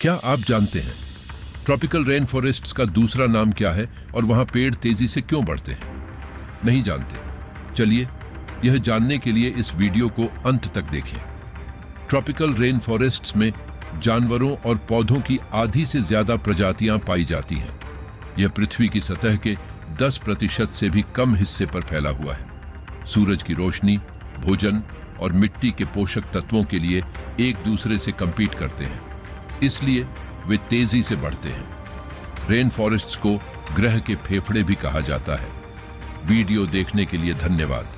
क्या आप जानते हैं ट्रॉपिकल रेन फॉरेस्ट्स का दूसरा नाम क्या है और वहां पेड़ तेजी से क्यों बढ़ते हैं? नहीं जानते? चलिए यह जानने के लिए इस वीडियो को अंत तक देखें। ट्रॉपिकल रेन फॉरेस्ट्स में जानवरों और पौधों की आधी से ज्यादा प्रजातियां पाई जाती हैं। यह पृथ्वी की सतह के 10% से भी कम हिस्से पर फैला हुआ है। सूरज की रोशनी, भोजन और मिट्टी के पोषक तत्वों के लिए एक दूसरे से कंपीट करते हैं, इसलिए वे तेजी से बढ़ते हैं। रेन फॉरेस्ट्स को ग्रह के फेफड़े भी कहा जाता है। वीडियो देखने के लिए धन्यवाद।